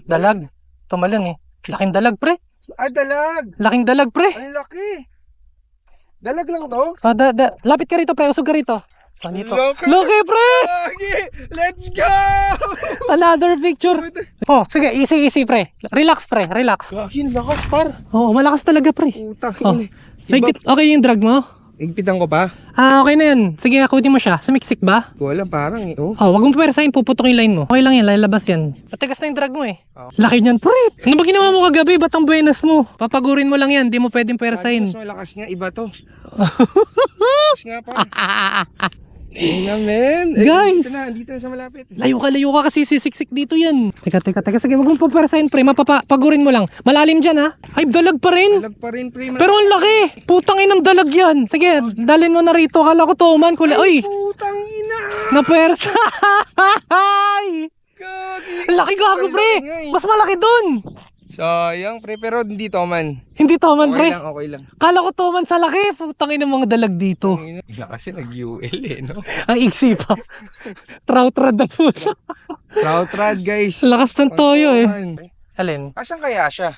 Dalag. Tumalon eh. Laking dalag, pre. Dalag! Laking dalag, pre. Ang laki! Dalag lang to? Lapit ka rito, pre. Usog ka rito. Dito. Laki! Laki, pre! Laki! Let's go! Another picture. Oh, sige. Easy, pre. Relax, pre. Relax. Laki, lakas par. Oo, malakas talaga, pre. Utang Oh. ina. Okay yung drag mo? Igpitan ko pa? Okay na yan. Sige, akutin mo siya. Sumiksik ba? Wala, parang eh. Oh. Wag mong puwersahin. Puputok yung line mo. Okay lang yan. Lalabas yan. Matigas na yung drag mo eh. Laki niyan, pre. Ano ba ginawa mo kagabi? Ba't ang buenas mo? Papagurin mo lang yan. Di mo pwedeng puwersahin. Mas malakas nga, iba to. Malakas nga pa. Ayun na, men. Guys! Dito na sa malapit. Layo ka kasi sisiksik dito yan. Teka. Sige, wag mong puwersahin, pre. Pagurin mo lang. Malalim dyan, ha? Ay, dalag pa rin. Dalag pa rin, pre. Pero ang laki. Putang inang dalag yan. Sige, dalhin mo na rito. Kala ko toman. Ay, Putang ina! napuwersa. Gagi! Laki gago, pre. Mas malaki dun. Sayang, pre. Pero hindi to man. Hindi toman, pre. Okay lang. Kala ko toman sa laki. Putang ina mga dalag dito. Ina kasi nag-UL eh, no? Ang iksi pa. Trout rod na po. Trout rod, guys. Lakas ng toyo eh. Alin? Asan kaya siya?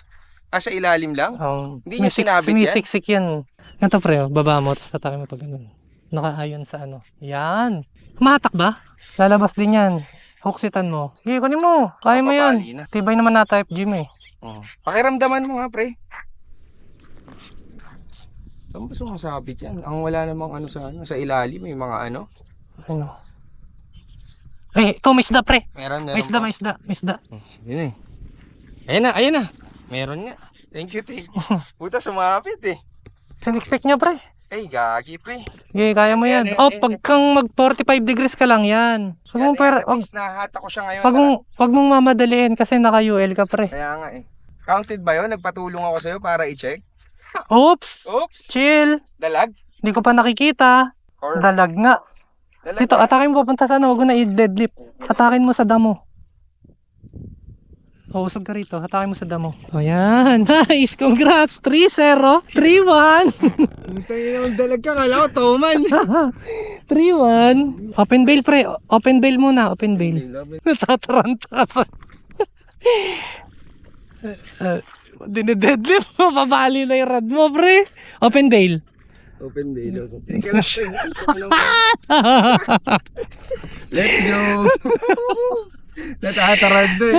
Sa ilalim lang? Hindi niya sinabit yan? Sumisiksik yan. Ganito, pre. Baba mo. Tapos tatake mo pa ganun. Nakaayon sa ano. Yan. Mahatak ba? Lalabas din yan. Huksitan mo. Sige, kunin mo. Kaya mo yan. Papali na. Tibay naman na type gym eh. Pakiramdaman mo nga, pre. Saan ba sumasabit yan? Ang wala namang ano sa ilalim, may mga ano. Ano? Eh, ito may isda, pre. Meron May isda. Yun eh. Ayun na. Meron nga. Thank you. Puta, sumabit eh. Siniksik niya, pre. Ay, gagi, pre. Okay, kaya mo yan. Pagkang mag 45 degrees ka lang yan. At least nahata ko siya ngayon. Wag mong mamadaliin kasi naka-UL ka, pre. Kaya nga eh. Counted ba yun? Nagpatulong ako sa'yo para i-check? Oops! Oops! Chill! Dalag? Hindi ko pa nakikita. Or Dalag nga. dalag? Dito, atakin mo papunta sa ano. Huwag mo na i-deadlift. Atakin mo sa damo. Usog ka rito. Atakin mo sa damo. Ayan. Nice. Congrats. 3-0. 3-1. Putang ina, dalag ka. Kala ko, toman. 3-1. Open bail, pre. Open bail muna. Open bail. Natataranta pa. Dine-deadlift mo. Pabali na yung rod mo, pre. Open bail. Open day. Let's go. Natatarad doon.